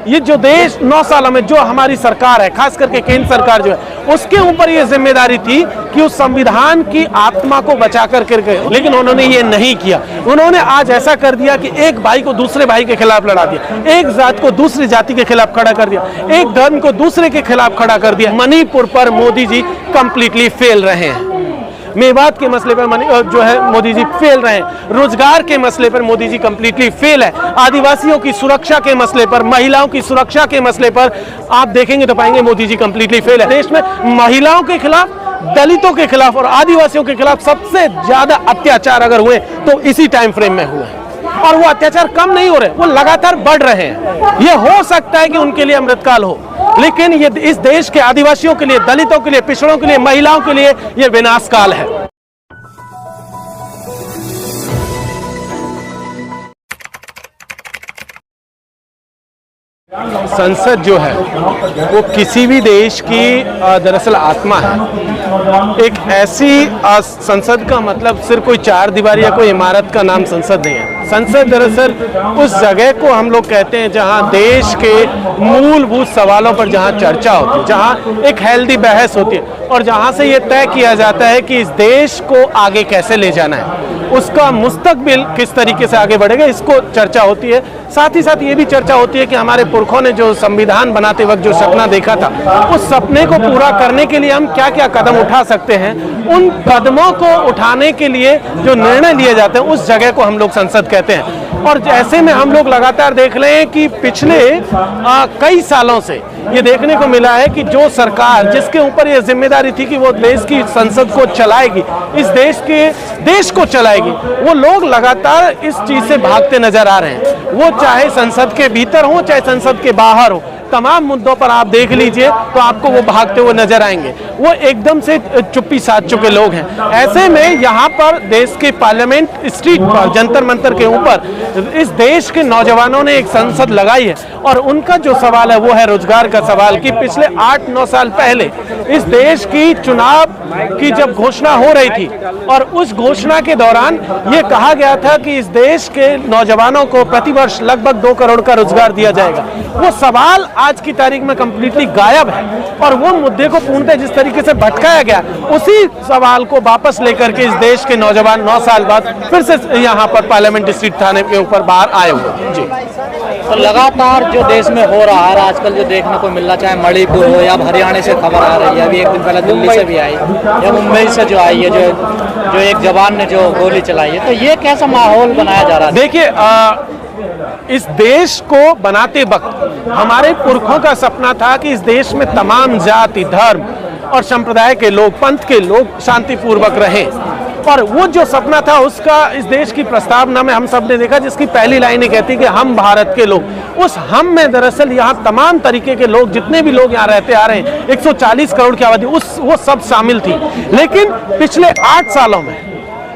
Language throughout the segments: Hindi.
ये जो देश 9 सालों में जो हमारी सरकार है, खास करके केंद्र सरकार जो है, उसके ऊपर ये जिम्मेदारी थी कि उस संविधान की आत्मा को बचा करके रखे, लेकिन उन्होंने ये नहीं किया। उन्होंने आज ऐसा कर दिया कि एक भाई को दूसरे भाई के खिलाफ लड़ा दिया, एक जात को दूसरी जाति के खिलाफ खड़ा कर दिया, एक धर्म को दूसरे के खिलाफ खड़ा कर दिया। मणिपुर पर मोदी जी कंप्लीटली फेल रहे हैं, मेवात के मसले पर जो है मोदी जी फेल रहे हैं, रोजगार के मसले पर मोदी जी कंप्लीटली फेल है, आदिवासियों की सुरक्षा के मसले पर, महिलाओं की सुरक्षा के मसले पर आप देखेंगे तो पाएंगे मोदी जी कंप्लीटली फेल है। देश में महिलाओं के खिलाफ, दलितों के खिलाफ और आदिवासियों के खिलाफ सबसे ज्यादा अत्याचार अगर हुए तो इसी टाइम फ्रेम में हुए हैं, और वो अत्याचार कम नहीं हो रहे, वो लगातार बढ़ रहे हैं। ये हो सकता है कि उनके लिए अमृतकाल हो, लेकिन ये इस देश के आदिवासियों के लिए, दलितों के लिए, पिछड़ों के लिए, महिलाओं के लिए ये विनाश काल है। संसद जो है वो किसी भी देश की दरअसल आत्मा है। एक ऐसी संसद का मतलब सिर्फ कोई चार दीवारी या कोई इमारत का नाम संसद नहीं है। संसद दरअसल उस जगह को हम लोग कहते हैं जहां देश के मूलभूत सवालों पर जहां चर्चा होती है, जहां एक हेल्दी बहस होती है और जहां से ये तय किया जाता है कि इस देश को आगे कैसे ले जाना है, उसका मुस्तकबिल किस तरीके से आगे बढ़ेगा, इसको चर्चा होती है। साथ ही साथ ये भी चर्चा होती है कि हमारे पुरखों ने जो संविधान बनाते वक्त जो सपना देखा था, उस सपने को पूरा करने के लिए हम क्या क्या कदम उठा सकते हैं, उन कदमों को उठाने के लिए जो निर्णय लिए जाते हैं उस जगह को हम लोग संसद कहते हैं। और ऐसे में हम लोग लगातार देख रहे हैं कि पिछले कई सालों से ये देखने को मिला है कि जो सरकार जिसके ऊपर ये जिम्मेदारी थी कि वो देश की संसद को चलाएगी, इस देश को चलाएगी, वो लोग लगातार इस चीज से भागते नजर आ रहे हैं। वो चाहे संसद के भीतर हो चाहे संसद के बाहर हो, तमाम मुद्दों पर आप देख लीजिए तो आपको वो भागते हुए नजर आएंगे। वो एकदम से चुप्पी साध चुके लोग हैं। ऐसे में यहाँ पर देश के पार्लियामेंट स्ट्रीट पर, जंतर मंतर के ऊपर इस देश के नौजवानों ने एक संसद लगाई है और उनका जो सवाल है वो है रोजगार का सवाल कि पिछले 8-9 साल पहले इस देश की चुनाव की जब घोषणा हो रही थी और उस घोषणा के दौरान ये कहा गया था कि इस देश के नौजवानों को प्रतिवर्ष लगभग 2 करोड़ का रोजगार दिया जाएगा। वो सवाल आज की तारीख में कंप्लीटली गायब है और वो मुद्दे को पूर्णतः जिस तरीके से भटकाया गया, उसी सवाल को वापस लेकर के इस देश के नौजवान 9 साल बाद फिर से यहाँ पर पार्लियामेंट स्ट्रीट थाने के ऊपर बाहर आए हुए। जी, तो लगातार जो देश में हो रहा है आजकल जो देखने को मिल रहा, चाहे मणिपुर हो या हरियाणा से खबर आ रही है, अभी एक दिन पहले दिल्ली से भी आई या मुंबई से जो आई है, जो एक जवान ने जो गोली चलाई है, तो ये कैसा माहौल बनाया जा रहा है? देखिए, इस देश को बनाते वक्त हमारे पुरखों का सपना था कि इस देश में तमाम जाति, धर्म और संप्रदाय के लोग, पंथ के लोग शांतिपूर्वक रहें, और वो जो सपना था उसका इस देश की प्रस्तावना में हम सब ने देखा, जिसकी पहली लाइन ही कहती कि हम भारत के लोग। उस हम में दरअसल यहाँ तमाम तरीके के लोग, जितने भी लोग यहाँ रहते आ रहे हैं, 140 करोड़ की आबादी, वो सब शामिल थी। लेकिन पिछले 8 सालों में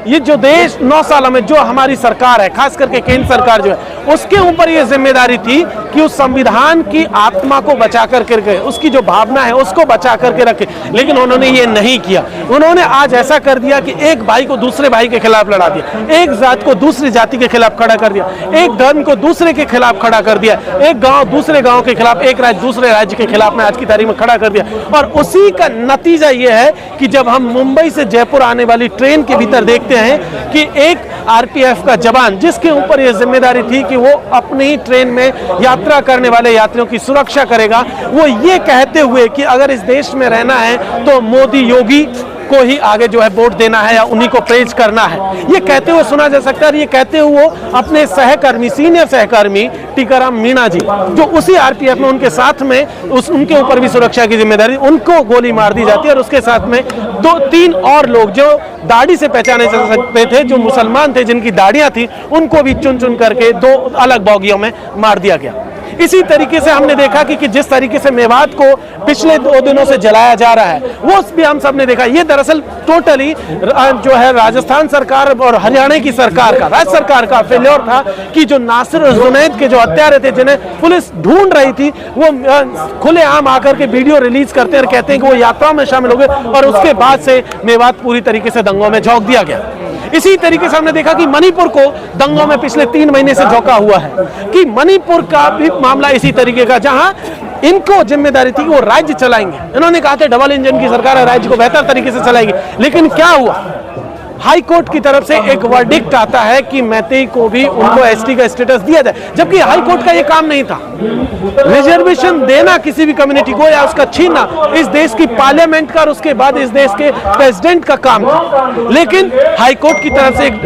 ये जो देश 9 सालों में जो हमारी सरकार है, खास करके केंद्र सरकार जो है, उसके ऊपर ये जिम्मेदारी थी कि उस संविधान की आत्मा को बचा करके रखे, उसकी जो भावना है उसको बचा करके रखे, लेकिन उन्होंने ये नहीं किया। उन्होंने आज ऐसा कर दिया कि एक भाई को दूसरे भाई के खिलाफ लड़ा दिया, एक जात को दूसरी जाति के खिलाफ खड़ा कर दिया, एक धर्म को दूसरे के खिलाफ खड़ा कर दिया, एक गांव दूसरे गांव के खिलाफ, एक राज्य दूसरे राज्य के खिलाफ में आज की तारीख में खड़ा कर दिया। और उसी का नतीजा ये है कि जब हम मुंबई से जयपुर आने वाली ट्रेन के भीतर देखते हैं कि एक आरपीएफ का जवान, जिसके ऊपर यह जिम्मेदारी थी कि वो अपनी ट्रेन में यात्रा करने वाले यात्रियों की सुरक्षा करेगा, वो ये कहते हुए कि अगर इस देश में रहना है तो मोदी योगी को ही आगे जो है वोट देना है या उन्हीं को प्रेज करना है, ये कहते हुए सुना जा सकता है। ये कहते हुए अपने सहकर्मी, सीनियर सहकर्मी टीकाराम मीणा जी, जो उसी आरपीएफ में उनके साथ में उनके ऊपर भी सुरक्षा की जिम्मेदारी, उनको गोली मार दी जाती है और उसके साथ में 2-3 और लोग जो दाढ़ी से पहचाने जा सकते थे, जो मुसलमान थे, जिनकी दाढ़ियां थी, उनको भी चुन चुन करके 2 अलग बॉगियों में मार दिया गया। इसी तरीके से हमने देखा कि जिस तरीके से मेवात को पिछले 2 दिनों से जलाया जा रहा है, वो भी हम सब ने देखा। ये दरअसल टोटली जो है राजस्थान सरकार और हरियाणा की सरकार का, राज्य सरकार का फेल्योर था कि जो नासिर और जुनैद के जो हत्यारे थे, जिन्हें पुलिस ढूंढ रही थी, वो खुलेआम आकर के वीडियो रिलीज करते हैं और कहते हैं कि वो यात्राओं में शामिल हो गए, और उसके बाद से मेवात पूरी तरीके से दंगों में झोंक दिया गया। इसी तरीके से हमने देखा कि मणिपुर को दंगों में पिछले 3 महीने से झोंका हुआ है कि मणिपुर का भी मामला इसी तरीके का, जहां इनको जिम्मेदारी थी कि वो राज्य चलाएंगे। इन्होंने कहा था डबल इंजन की सरकार है, राज्य को बेहतर तरीके से चलाएगी, लेकिन क्या हुआ, हाई कोर्ट की तरफ से एक वर्डिक्ट आता है कि मैतेई को भी उनको एसटी का स्टेटस दिया जाए, जबकि हाई कोर्ट का ये काम नहीं था। रिजर्वेशन देना किसी भी कम्युनिटी को या उसका छीनना इस देश की पार्लियामेंट का और उसके बाद इस देश के प्रेसिडेंट का काम था। लेकिन हाई कोर्ट की तरफ से एक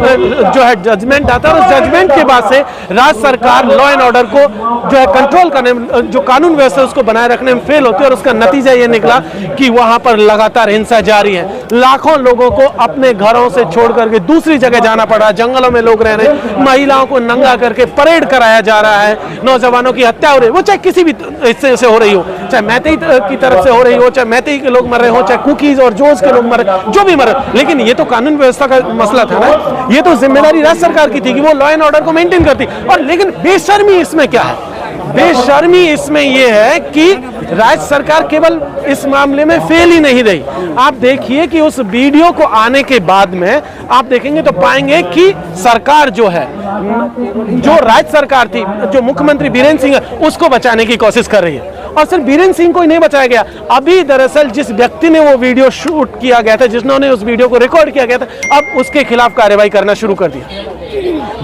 जो है जजमेंट आता है, उस जजमेंट के बाद से राज्य सरकार लॉ एंड ऑर्डर को जो है कंट्रोल करने में, जो कानून व्यवस्था उसको बनाए रखने में फेल होती है, और उसका नतीजा ये निकला कि वहां पर लगातार हिंसा जारी है। लाखों लोगों को अपने घरों से छोड़ करके दूसरी जगह जाना पड़ा, जंगलों में लोग रह रहे हैं, महिलाओं को नंगा करके परेड कराया जा रहा है, नौजवानों की हत्या हो रही है, वो चाहे किसी भी हिस्से से हो रही हो, चाहे मैतेई की तरफ से हो रही हो, चाहे मैतेई के लोग मर रहे हो, चाहे कुकीज और जोज के लोग मर रहे, जो भी मर रहे, लेकिन ये तो कानून व्यवस्था का मसला था ना, ये तो जिम्मेदारी राज्य सरकार की थी कि वो लॉ एंड ऑर्डर को मेंटेन करती। और लेकिन बेशर्मी इसमें क्या है, बेशर्मी इसमें यह है कि राज्य सरकार केवल इस मामले में फेल ही नहीं रही। आप देखिए कि उस वीडियो को आने के बाद में आप देखेंगे तो पाएंगे कि सरकार जो है, जो राज्य सरकार थी, जो मुख्यमंत्री बीरेंद्र सिंह है, उसको बचाने की कोशिश कर रही है। और सिर्फ बीरेंद्र सिंह को ही नहीं बचाया गया, अभी दरअसल जिस व्यक्ति ने वो वीडियो शूट किया गया था, जिन्होंने उस वीडियो को रिकॉर्ड किया गया था, अब उसके खिलाफ कार्रवाई करना शुरू कर दिया।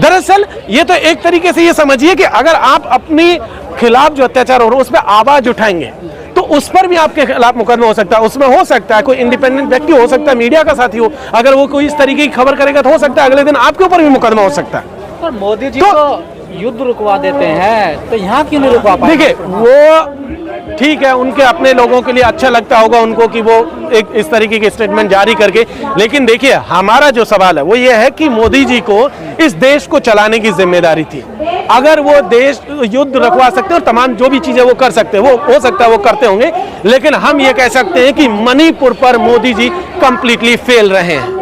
दरअसल ये तो एक तरीके से ये समझिए कि अगर आप अपनी खिलाफ जो अत्याचार हो रहा है उस पर आवाज उठाएंगे तो उस पर भी आपके खिलाफ मुकदमा हो सकता है। उसमें हो सकता है कोई इंडिपेंडेंट व्यक्ति हो सकता है, मीडिया का साथी हो, अगर वो कोई इस तरीके की खबर करेगा तो हो सकता है अगले दिन आपके ऊपर भी मुकदमा हो सकता है। पर मोदी जी तो युद्ध रुकवा देते हैं, तो यहाँ क्यों नहीं रुकवा पाए? देखिए, वो ठीक है, उनके अपने लोगों के लिए अच्छा लगता होगा उनको कि वो एक इस तरीके की स्टेटमेंट जारी करके, लेकिन देखिए हमारा जो सवाल है वो ये है कि मोदी जी को इस देश को चलाने की जिम्मेदारी थी। अगर वो देश युद्ध रखवा सकते हैं और तमाम जो भी चीजें वो कर सकते हैं, वो हो सकता है वो करते होंगे, लेकिन हम ये कह सकते हैं कि मणिपुर पर मोदी जी कंप्लीटली फेल रहे हैं।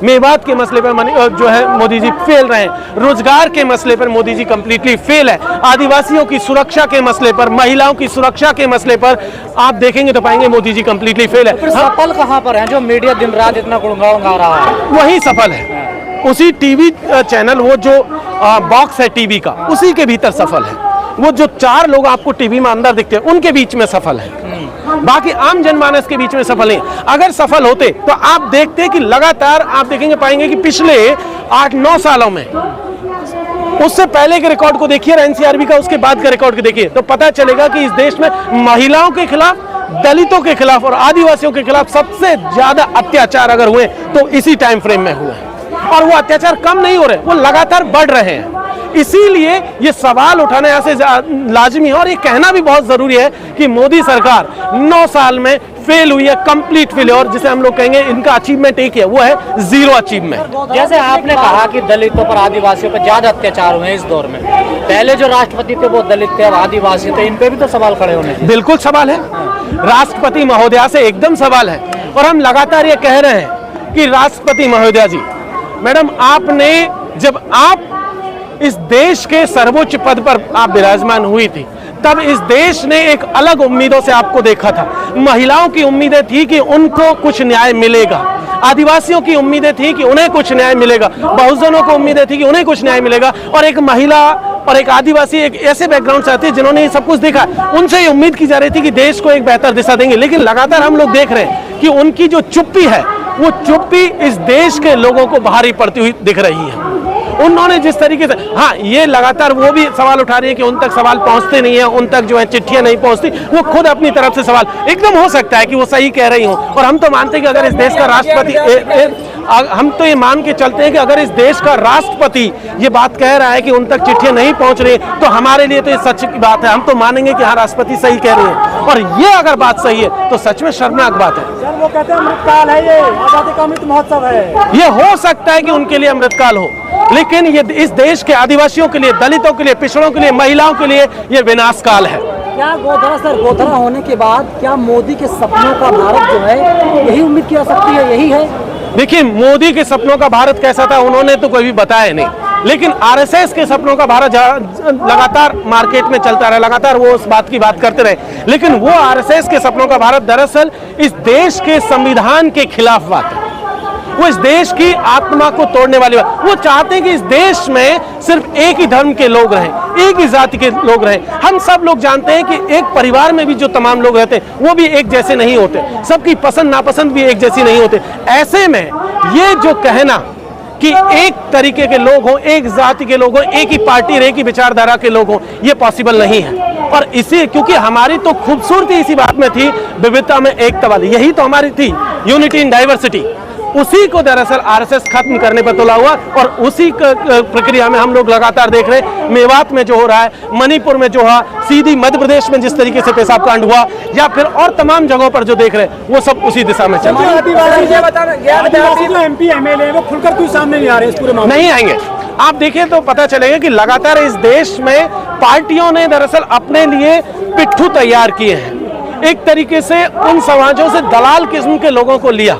मेवात के मसले पर जो है मोदी जी फेल रहे हैं, रोजगार के मसले पर मोदी जी कंप्लीटली फेल है, आदिवासियों की सुरक्षा के मसले पर, महिलाओं की सुरक्षा के मसले पर आप देखेंगे तो पाएंगे मोदी जी कंप्लीटली फेल है। सफल कहां पर है? जो मीडिया दिन रात इतना गुणगान गा रहा है वही सफल है। उसी टीवी चैनल, वो जो बॉक्स है टीवी का, उसी के भीतर सफल है। वो जो 4 लोग आपको टीवी में अंदर दिखते हैं उनके बीच में सफल है, बाकी आम जनमानस के बीच में सफल नहीं। अगर सफल होते तो आप देखते कि लगातार आप देखेंगे पाएंगे कि पिछले 8-9 सालों में, उससे पहले के रिकॉर्ड को देखिए एनसीआरबी का, उसके बाद का रिकॉर्ड को देखिए तो पता चलेगा कि इस देश में महिलाओं के खिलाफ, दलितों के खिलाफ और आदिवासियों के खिलाफ सबसे ज्यादा अत्याचार अगर हुए तो इसी टाइम फ्रेम में हुए हैं। और वो अत्याचार कम नहीं हो रहे, वो लगातार बढ़ रहे हैं। इसीलिए ये सवाल उठाना यहाँ से लाजमी है और ये कहना भी बहुत जरूरी है कि मोदी सरकार 9 साल में फेल हुई है, कंप्लीट फेल है, और जिसे हम लोग कहेंगे इनका अचीवमेंट एक है, वो है 0 अचीवमेंट। जैसे आपने कहा कि दलितों पर, आदिवासियों पर ज्यादा अत्याचार हुए इस दौर में, पहले जो राष्ट्रपति थे वो दलित थे और आदिवासी थे, इन पे भी तो सवाल खड़े होने। बिल्कुल सवाल है, राष्ट्रपति महोदया से एकदम सवाल है। और हम लगातार ये कह रहे हैं कि राष्ट्रपति महोदया जी, मैडम आपने, जब आप इस देश के सर्वोच्च पद पर आप विराजमान हुई थी, तब इस देश ने एक अलग उम्मीदों से आपको देखा था। महिलाओं की उम्मीदें थी कि उनको कुछ न्याय मिलेगा, आदिवासियों की उम्मीदें थी कि उन्हें कुछ न्याय मिलेगा, बहुजनों को उम्मीदें थी कि उन्हें कुछ न्याय मिलेगा, और एक महिला और एक आदिवासी एक ऐसे बैकग्राउंड से आती है जिन्होंने ये सब कुछ देखा, उनसे ये उम्मीद की जा रही थी कि देश को एक बेहतर दिशा देंगे। लेकिन लगातार हम लोग देख रहे हैं कि उनकी जो चुप्पी है, वो चुप्पी इस देश के लोगों को भारी पड़ती हुई दिख रही है। उन्होंने जिस तरीके से, हाँ ये लगातार वो भी सवाल उठा रही है कि उन तक सवाल पहुंचते नहीं है, उन तक जो है चिट्ठियां नहीं पहुंचती, वो खुद अपनी तरफ से सवाल, एकदम हो सकता है कि वो सही कह रही हो, और हम तो मानते हैं कि अगर इस देश का राष्ट्रपति, हम तो ये मान के चलते हैं कि अगर इस देश का राष्ट्रपति ये बात कह रहा है कि उन तक चिट्ठियां नहीं पहुंच रही, तो हमारे लिए तो ये सच की बात है, हम तो मानेंगे कि हाँ राष्ट्रपति सही कह रही है। और ये अगर बात सही है तो सच में शर्मनाक बात है। वो कहते हैं अमृतकाल है, ये आजादी का अमृत महोत्सव है। ये हो सकता है कि उनके लिए अमृतकाल हो, लेकिन ये इस देश के आदिवासियों के लिए, दलितों के लिए, पिछड़ों के लिए, महिलाओं के लिए ये विनाश काल है। क्या गोधरा सर, गोधरा होने के बाद क्या मोदी के सपनों का भारत जो है, यही उम्मीद की जा सकती है, यही है? देखिए, मोदी के सपनों का भारत कैसा था उन्होंने तो कोई भी बताया नहीं, लेकिन आरएसएस के सपनों का भारत लगातार मार्केट में चलता रहा, लगातार वो उस बात की बात करते रहे, लेकिन वो आरएसएस के सपनों का भारत दरअसल इस देश के संविधान के खिलाफ बात है। वो इस देश की आत्मा को तोड़ने वाली बात। वो चाहते हैं कि इस देश में सिर्फ एक ही धर्म के लोग रहें, एक ही जाति के लोग रहें। हम सब लोग जानते हैं कि एक परिवार में भी जो तमाम लोग रहते हैं वो भी एक जैसे नहीं होते, सबकी पसंद नापसंद भी एक जैसी नहीं होते। ऐसे में ये जो कहना कि एक तरीके के लोग हों, एक जाति के लोग हों, एक ही पार्टी, एक ही विचारधारा के लोग हों, ये पॉसिबल नहीं है। और इसी क्योंकि हमारी तो खूबसूरती इसी बात में थी, विविधता में एकता वाली, यही तो हमारी थी, यूनिटी इन डाइवर्सिटी। उसी को दरअसल आरएसएस खत्म करने पर तुला हुआ और उसी प्रक्रिया में हम लोग लगातार देख रहे हैं। मेवात में जो हो रहा है, मणिपुर में जो हुआ, सीधी मध्य प्रदेश में जिस तरीके से पेशाब कांड हुआ, या फिर और तमाम जगहों पर जो देख रहे हैं वो सब उसी दिशा में चल रहा है। एमपी एमएलए वो खुलकर क्यों सामने नहीं आ रहे इस पूरे मामले? नहीं आएंगे। आप देखिए तो पता चलेगा कि लगातार इस देश में पार्टियों ने दरअसल अपने लिए पिट्ठू तैयार किए हैं। एक तरीके से उन समाजों से दलाल किस्म के लोगों को लिया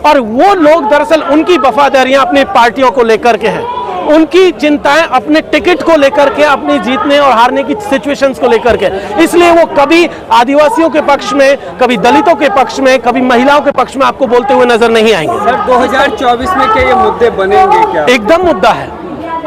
और वो लोग दरअसल उनकी वफादारियां अपनी पार्टियों को लेकर के हैं, उनकी चिंताएं अपने टिकट को लेकर के, अपनी जीतने और हारने की सिचुएशंस को लेकर के। इसलिए वो कभी आदिवासियों के पक्ष में, कभी दलितों के पक्ष में, कभी महिलाओं के पक्ष में आपको बोलते हुए नजर नहीं आएंगे। सर 2024 में क्या ये मुद्दे बनेंगे क्या? एकदम मुद्दा है।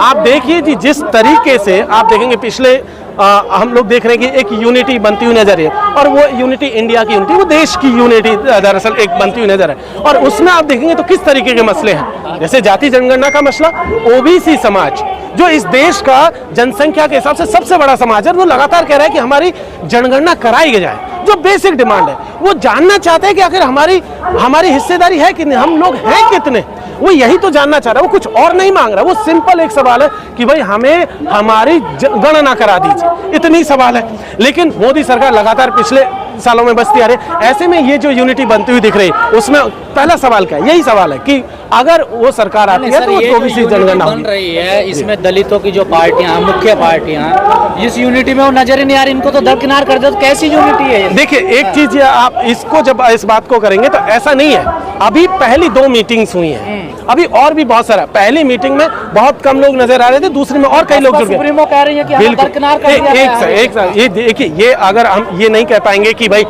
आप देखिए जी, जिस तरीके से आप देखेंगे पिछले हम लोग देख रहे हैं कि एक यूनिटी बनती हुई नजर है और वो यूनिटी इंडिया की यूनिटी, वो देश की यूनिटी दरअसल एक बनती हुई नजर है। और उसमें आप देखेंगे तो किस तरीके के मसले हैं, जैसे जाति जनगणना का मसला, ओबीसी समाज जो इस देश का जनसंख्या के हिसाब से सबसे बड़ा समाज है, वो लगातार कह रहा है कि हमारी जनगणना कराई जाए। जो बेसिक डिमांड है, वो जानना चाहते हैं कि आखिर हमारी हिस्सेदारी है कि नहीं, हम लोग हैं कितने, वो यही तो जानना चाह रहा है। वो कुछ और नहीं मांग रहा, वो सिंपल एक सवाल है कि भाई हमें हमारी गणना करा दीजिए, इतनी सवाल है। लेकिन मोदी सरकार लगातार पिछले सालों में बचती आ रही है। ऐसे में ये जो यूनिटी बनती हुई दिख रही है, उसमें पहला सवाल क्या है, यही सवाल है कि अगर वो सरकार आती है तो ओबीसी जनगणना बन रही है, इसमें दलितों की जो पार्टियां, मुख्य पार्टियां, इस यूनिटी में वो नजर ही नहीं आ रही, इनको तो दरकिनार कर दो, तो कैसी यूनिटी है? देखिए एक चीज, आप इसको जब इस बात को करेंगे तो ऐसा नहीं है। अभी पहली 2 मीटिंग्स हुई हैं, अभी और भी बहुत सारा। पहली मीटिंग में बहुत कम लोग नजर आ रहे थे, दूसरी में और कई लोग जुड़ गए। सुप्रीमो कह रही है कि हमें दरकिनार कर दिया गया है। एक ये देखिए, ये अगर हम ये नहीं कह पाएंगे कि भाई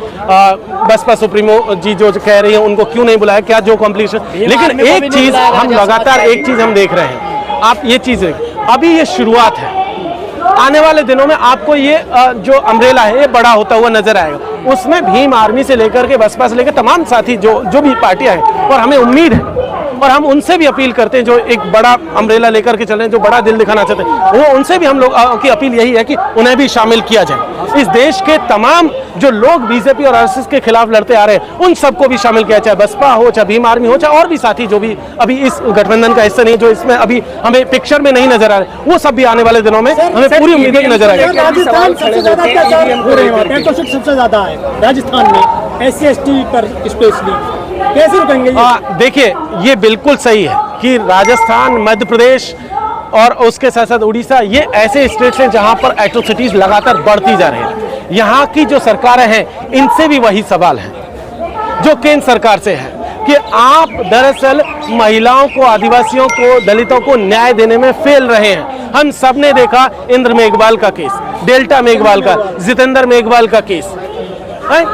बसपा सुप्रीमो जी जो कह रही है उनको क्यों नहीं बुलाया, क्या जो कॉम्प्लीशन, लेकिन एक चीज हम लगातार एक चीज हम देख रहे हैं, आप ये चीज अभी ये शुरुआत है। आने वाले दिनों में आपको ये जो अम्ब्रेला है ये बड़ा होता हुआ नजर आएगा। उसमें भीम आर्मी से लेकर के बसपा से लेकर तमाम साथी जो भी पार्टियां हैं, और हमें उम्मीद है और हम उनसे भी अपील करते हैं जो एक बड़ा अम्ब्रेला लेकर के चल रहे हैं, जो बड़ा दिल दिखाना चाहते हैं, वो उनसे भी हम लोग की अपील यही है कि उन्हें भी शामिल किया जाए। इस देश के तमाम जो लोग बीजेपी और आरएसएस के खिलाफ लड़ते आ रहे हैं, उन सबको भी शामिल किया, चाहे बसपा हो, चाहे भीम आर्मी हो, चाहे और भी साथी जो भी अभी इस गठबंधन का हिस्सा नहीं, जो इसमें अभी हमें पिक्चर में नहीं नजर आ रहे, वो सब भी आने वाले दिनों में हमें पूरी उम्मीद है कि नजर आएगा। राजस्थान सबसे ज्यादा अत्याचार हो रहे हैं, पेट्रोल सबसे ज्यादा है राजस्थान में, SC/ST पर स्पेशली, कैसे रुकेंगे ये? देखिए ये बिल्कुल सही है कि राजस्थान, मध्य प्रदेश और उसके साथ साथ उड़ीसा, ये ऐसे स्टेट्स हैं जहां पर एट्रोसिटीज लगातार बढ़ती जा रही है। यहाँ की जो सरकारें हैं, इनसे भी वही सवाल है जो केंद्र सरकार से है कि आप दरअसल महिलाओं को, आदिवासियों को, दलितों को न्याय देने में फेल रहे हैं। हम सब ने देखा इंद्र मेघवाल का केस, डेल्टा मेघवाल का, जितेंद्र मेघवाल का केस,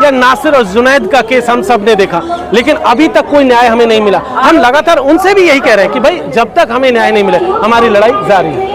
या नासिर और जुनैद का केस हम सब ने देखा, लेकिन अभी तक कोई न्याय हमें नहीं मिला। हम लगातार उनसे भी यही कह रहे हैं कि भाई जब तक हमें न्याय नहीं मिले, हमारी लड़ाई जारी है।